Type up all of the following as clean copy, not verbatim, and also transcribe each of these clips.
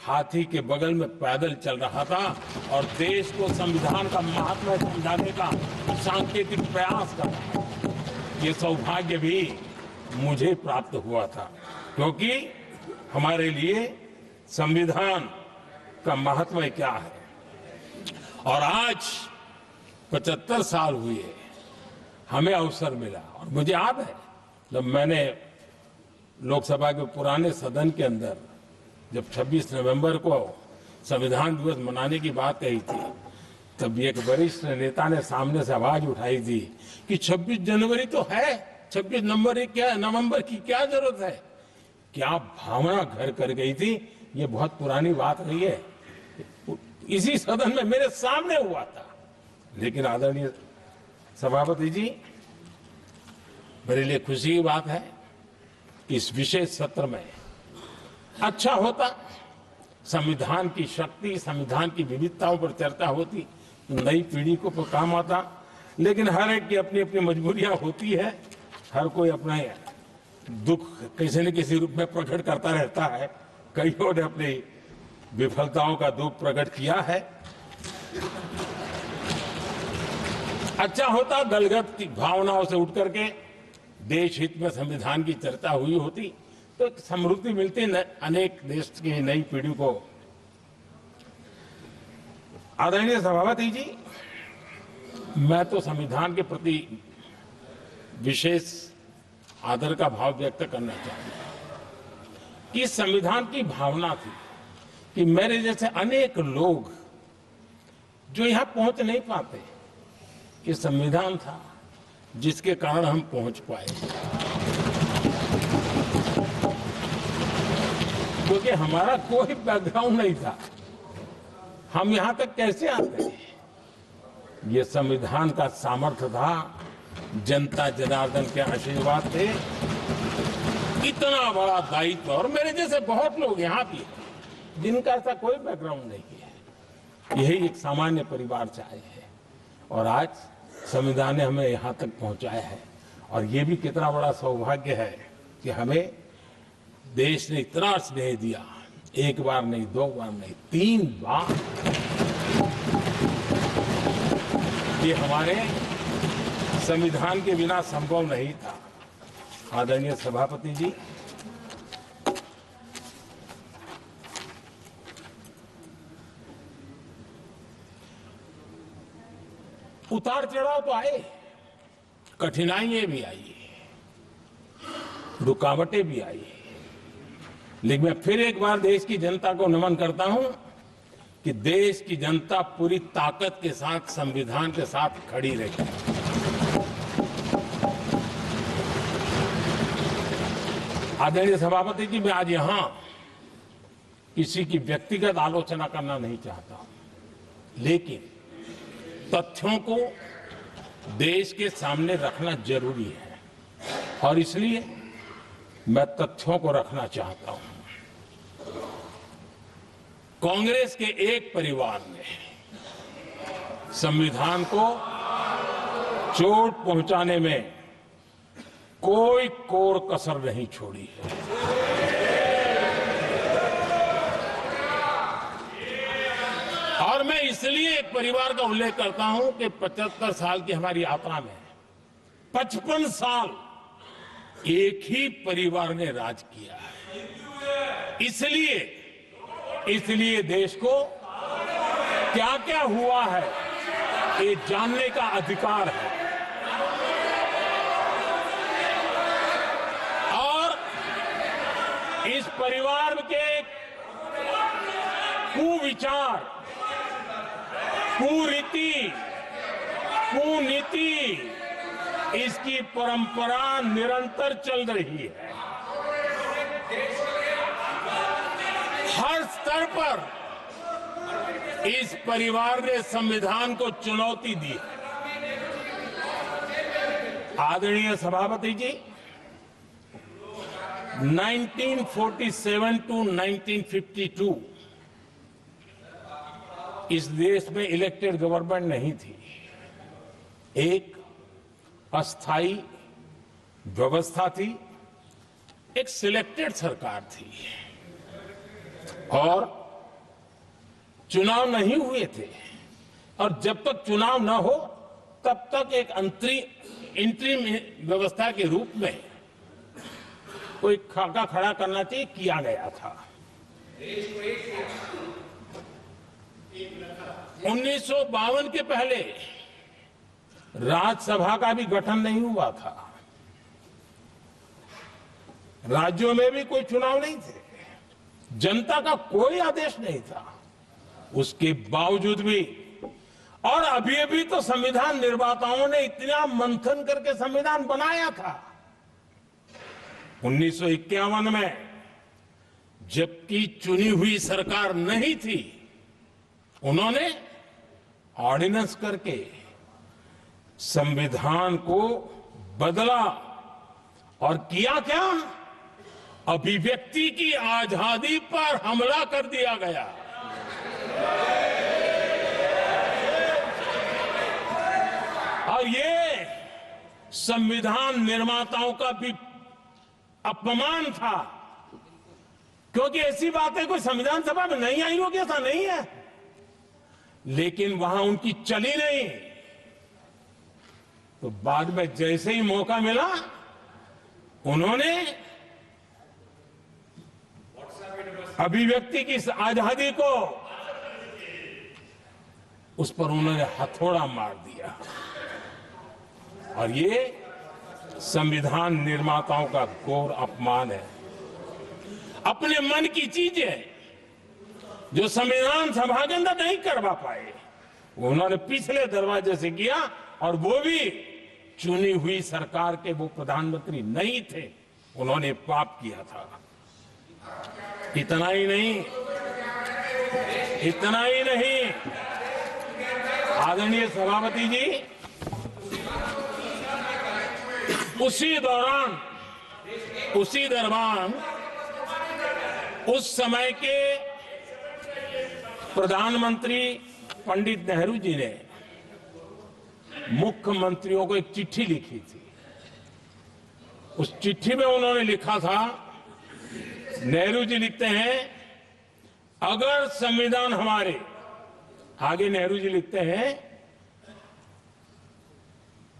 हाथी के बगल में पैदल चल रहा था और देश को संविधान का महात्म्य समझाने का सांकेतिक प्रयास कर रहा था। ये सौभाग्य भी मुझे प्राप्त हुआ था, क्योंकि हमारे लिए संविधान का महात्म्य क्या है। और आज 75 साल हुए हमें अवसर मिला, और मुझे याद है जब मैंने लोकसभा के पुराने सदन के अंदर जब 26 नवंबर को संविधान दिवस मनाने की बात कही थी, तब एक वरिष्ठ नेता ने सामने से आवाज उठाई थी कि 26 जनवरी तो है, 26 नवंबर की क्या जरूरत है। क्या भावना घर कर गई थी। ये बहुत पुरानी बात नहीं है, इसी सदन में मेरे सामने हुआ था। लेकिन आदरणीय सभापति जी, मेरे लिए खुशी की बात है कि इस विशेष सत्र में अच्छा होता, संविधान की शक्ति, संविधान की विविधताओं पर चर्चा होती, नई पीढ़ी को काम आता। लेकिन हर एक की अपनी अपनी मजबूरियां होती है, हर कोई अपना दुख किसी न किसी रूप में प्रकट करता रहता है। कईयों ने अपनी विफलताओं का दुख प्रकट किया है। अच्छा होता दलगत की भावनाओं से उठ करके देश हित में संविधान की चर्चा हुई होती, तो समृद्धि मिलती अनेक देश की नई पीढ़ी को। आदरणीय सभापति जी, मैं तो संविधान के प्रति विशेष आदर का भाव व्यक्त करना चाहूंगा कि संविधान की भावना थी कि मेरे जैसे अनेक लोग जो यहां पहुंच नहीं पाते, ये संविधान था जिसके कारण हम पहुंच पाए। क्योंकि हमारा कोई बैकग्राउंड नहीं था, हम यहां तक कैसे आते हैं। ये संविधान का सामर्थ्य था, जनता जनार्दन के आशीर्वाद थे। इतना बड़ा दायित्व, और मेरे जैसे बहुत लोग यहां भी हैं जिनका ऐसा कोई बैकग्राउंड नहीं है, यही एक सामान्य परिवार से आए हैं, और आज संविधान ने हमें यहां तक पहुंचाया है। और ये भी कितना बड़ा सौभाग्य है कि हमें देश ने इतना स्नेह दिया, एक बार नहीं, दो बार नहीं, 3 बार। ये हमारे संविधान के बिना संभव नहीं था। आदरणीय सभापति जी, उतार चढ़ाव तो आए, कठिनाइयां भी आई, रुकावटें भी आई, लेकिन मैं फिर एक बार देश की जनता को नमन करता हूं कि देश की जनता पूरी ताकत के साथ संविधान के साथ खड़ी रही। आदरणीय सभापति जी, मैं आज यहां किसी की व्यक्तिगत आलोचना करना नहीं चाहता हूं, लेकिन तथ्यों को देश के सामने रखना जरूरी है, और इसलिए मैं तथ्यों को रखना चाहता हूं। कांग्रेस के एक परिवार ने संविधान को चोट पहुंचाने में कोई कोर कसर नहीं छोड़ी है। और मैं इसलिए एक परिवार का उल्लेख करता हूं कि 75 साल की हमारी यात्रा में 55 साल एक ही परिवार ने राज किया है। इसलिए देश को क्या क्या हुआ है ये जानने का अधिकार है, और इस परिवार के कुविचार, कुरीति, कुनीति, इसकी परंपरा निरंतर चल रही है। हर स्तर पर इस परिवार ने संविधान को चुनौती दी। आदरणीय सभापति जी, 1947 टू 1952 इस देश में इलेक्टेड गवर्नमेंट नहीं थी। एक अस्थाई व्यवस्था थी, एक सिलेक्टेड सरकार थी, और चुनाव नहीं हुए थे और जब तक चुनाव न हो तब तक एक इंटरिम व्यवस्था के रूप में कोई खाका खड़ा करना चाहिए, किया गया था। 1952 के पहले राज्यसभा का भी गठन नहीं हुआ था, राज्यों में भी कोई चुनाव नहीं थे, जनता का कोई आदेश नहीं था। उसके बावजूद भी, और अभी तो संविधान निर्माताओं ने इतना मंथन करके संविधान बनाया था 1951 में, जबकि चुनी हुई सरकार नहीं थी, उन्होंने ऑर्डिनेंस करके संविधान को बदला और किया क्या? अभिव्यक्ति की आजादी पर हमला कर दिया गया। और ये संविधान निर्माताओं का भी अपमान था, क्योंकि ऐसी बातें कोई संविधान सभा में नहीं आई होगी, ऐसा नहीं है, लेकिन वहां उनकी चली नहीं। तो बाद में जैसे ही मौका मिला, उन्होंने अभिव्यक्ति की इस आजादी को, उस पर उन्होंने हथौड़ा मार दिया। और ये संविधान निर्माताओं का घोर अपमान है। अपने मन की चीजें जो संविधान सभा के अंदर नहीं करवा पाए, वो उन्होंने पिछले दरवाजे से किया, और वो भी चुनी हुई सरकार के वो प्रधानमंत्री नहीं थे, उन्होंने पाप किया था। इतना ही नहीं, आदरणीय सभापति जी, उसी दौरान उस समय के प्रधानमंत्री पंडित नेहरू जी ने मुख्यमंत्रियों को एक चिट्ठी लिखी थी। उस चिट्ठी में उन्होंने लिखा था, नेहरू जी लिखते हैं, अगर संविधान हमारे, आगे नेहरू जी लिखते हैं,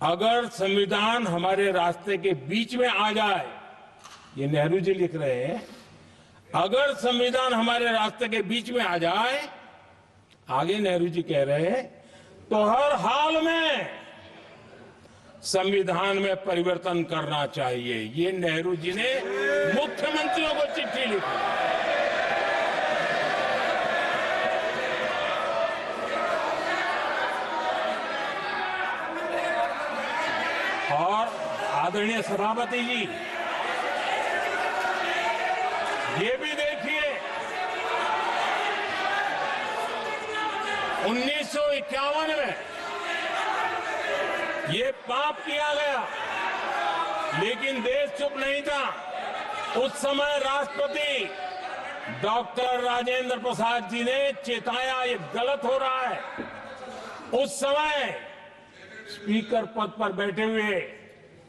अगर संविधान हमारे रास्ते के बीच में आ जाए, ये नेहरू जी लिख रहे हैं, अगर संविधान हमारे रास्ते के बीच में आ जाए, आगे नेहरू जी कह रहे हैं, तो हर हाल में संविधान में परिवर्तन करना चाहिए। ये नेहरू जी ने मुख्यमंत्रियों को चिट्ठी लिखी। और आदरणीय सभापति जी, ये भी देखिए, 1951 में ये पाप किया गया, लेकिन देश चुप नहीं था। उस समय राष्ट्रपति डॉक्टर राजेंद्र प्रसाद जी ने चेताया, ये गलत हो रहा है। उस समय स्पीकर पद पर बैठे हुए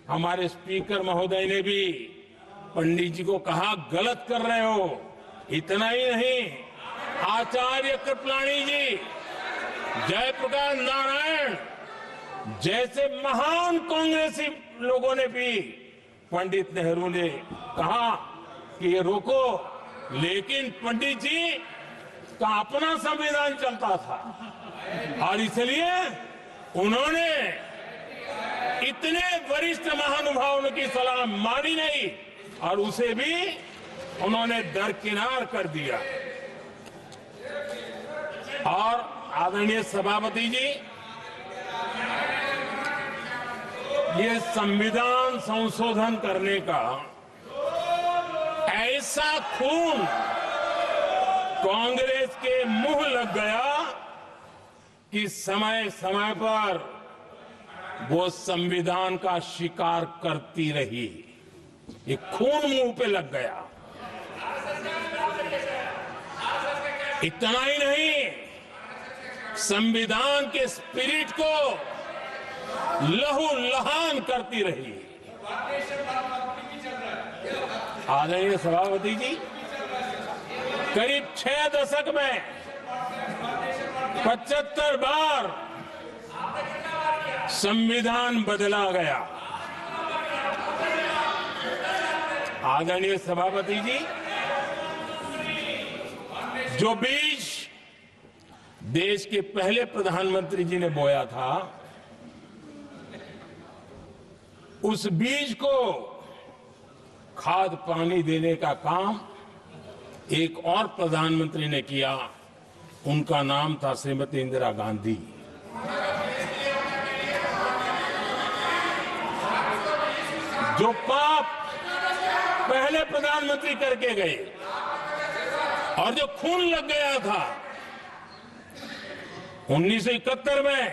हमारे स्पीकर महोदय ने भी पंडित जी को कहा, गलत कर रहे हो। इतना ही नहीं, आचार्य कृपलानी जी, जयप्रकाश नारायण जैसे महान कांग्रेसी लोगों ने भी पंडित नेहरू ने कहा कि ये रोको, लेकिन पंडित जी का अपना संविधान चलता था और इसलिए उन्होंने इतने वरिष्ठ महानुभावों की सलाह मानी नहीं और उसे भी उन्होंने दरकिनार कर दिया। और आदरणीय सभापति जी, ये संविधान संशोधन करने का ऐसा खून कांग्रेस के मुंह लग गया कि समय समय पर वो संविधान का शिकार करती रही। ये खून मुंह पे लग गया। इतना ही नहीं, संविधान के स्पिरिट को लहू लहान करती रही। आदरणीय सभापति जी, करीब 6 दशक में 75 बार संविधान बदला गया। आदरणीय सभापति जी, जो बीज देश के पहले प्रधानमंत्री जी ने बोया था, उस बीज को खाद पानी देने का काम एक और प्रधानमंत्री ने किया। उनका नाम था श्रीमती इंदिरा गांधी। जो पाप पहले प्रधानमंत्री करके गए और जो खून लग गया था 1971 में,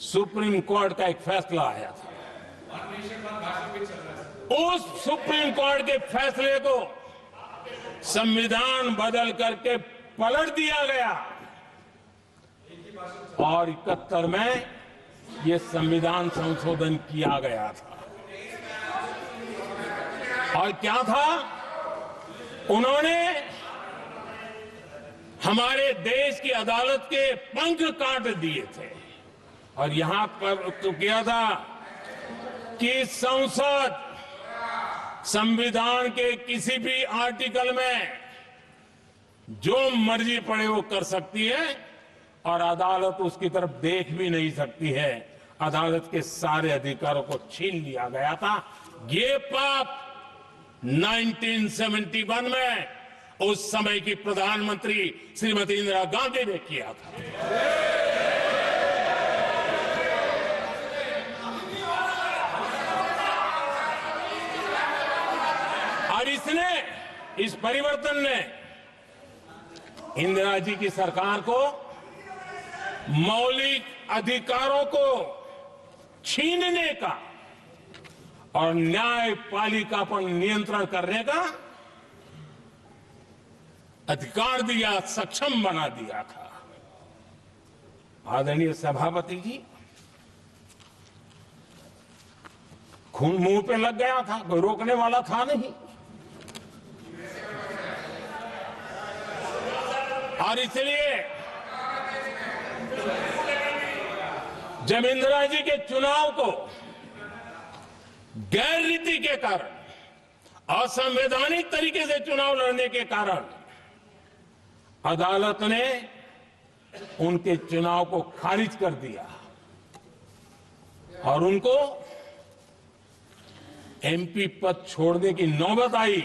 सुप्रीम कोर्ट का एक फैसला आया था। उस सुप्रीम कोर्ट के फैसले को संविधान बदल करके पलट दिया गया और 71 में ये संविधान संशोधन किया गया था। और क्या था, उन्होंने हमारे देश की अदालत के पंख काट दिए थे और यहां पर तो किया था कि संसद संविधान के किसी भी आर्टिकल में जो मर्जी पड़े वो कर सकती है और अदालत उसकी तरफ देख भी नहीं सकती है। अदालत के सारे अधिकारों को छीन लिया गया था। ये पाप 1971 में उस समय की प्रधानमंत्री श्रीमती इंदिरा गांधी ने किया था। और इस परिवर्तन ने इंदिरा जी की सरकार को मौलिक अधिकारों को छीनने का और न्यायपालिका पर नियंत्रण करने का अधिकार दिया, सक्षम बना दिया था। आदरणीय सभापति जी, खून मुंह पे लग गया था, कोई रोकने वाला था नहीं। और इसलिए जब इंदिरा जी के चुनाव को गैर रीति के कारण, असंवैधानिक तरीके से चुनाव लड़ने के कारण अदालत ने उनके चुनाव को खारिज कर दिया और उनको एमपी पद छोड़ने की नौबत आई,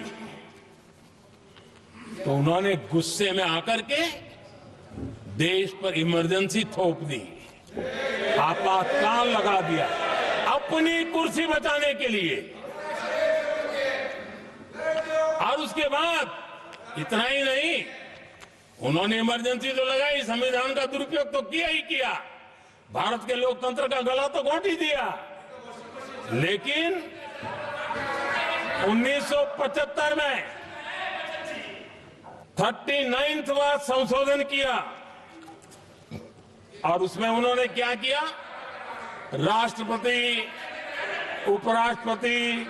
तो उन्होंने गुस्से में आकर के देश पर इमरजेंसी थोप दी, आपातकाल लगा दिया अपनी कुर्सी बचाने के लिए। और उसके बाद इतना ही नहीं, उन्होंने इमरजेंसी तो लगाई, संविधान का दुरुपयोग तो किया ही किया, भारत के लोकतंत्र का गला तो घोंट ही दिया। लेकिन 1975 में 39वां संशोधन किया और उसमें उन्होंने क्या किया, राष्ट्रपति, उपराष्ट्रपति,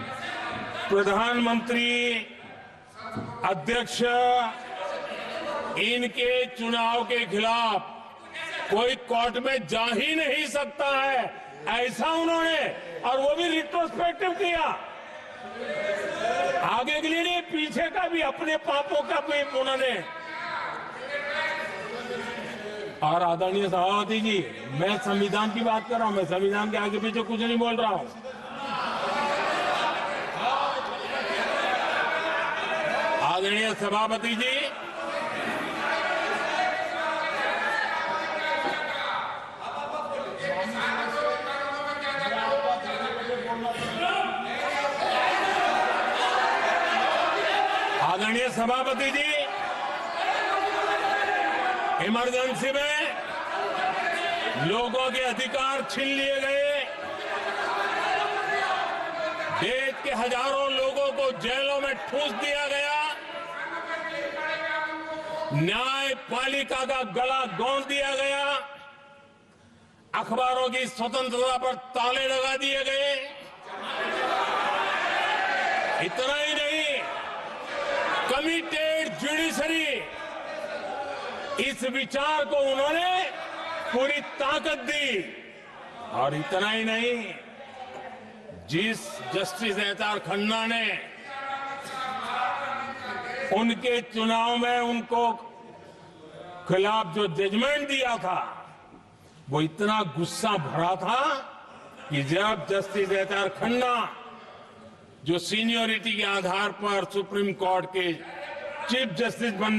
प्रधानमंत्री, अध्यक्ष, इनके चुनाव के खिलाफ कोई कोर्ट में जा ही नहीं सकता है, ऐसा उन्होंने, और वो भी रिट्रोस्पेक्टिव किया, आगे के लिए नहीं, पीछे का भी, अपने पापों का भी उन्होंने। और आदरणीय सभापति जी, मैं संविधान की बात कर रहा हूं, मैं संविधान के आगे पीछे कुछ नहीं बोल रहा हूं। आदरणीय सभापति जी, आदरणीय सभापति जी, इमरजेंसी में लोगों के अधिकार छीन लिए गए, देश के हजारों लोगों को जेलों में ठूंस दिया गया, न्यायपालिका का गला गौंद दिया गया, अखबारों की स्वतंत्रता पर ताले लगा दिए गए। इतना ही नहीं, कमिटेड जुडिशरी इस विचार को उन्होंने पूरी ताकत दी। और इतना ही नहीं, जिस जस्टिस एहतार खन्ना ने उनके चुनाव में उनको खिलाफ जो जजमेंट दिया था, वो इतना गुस्सा भरा था कि जब जस्टिस एहतार खन्ना, जो सीनियरिटी के आधार पर सुप्रीम कोर्ट के चीफ जस्टिस बन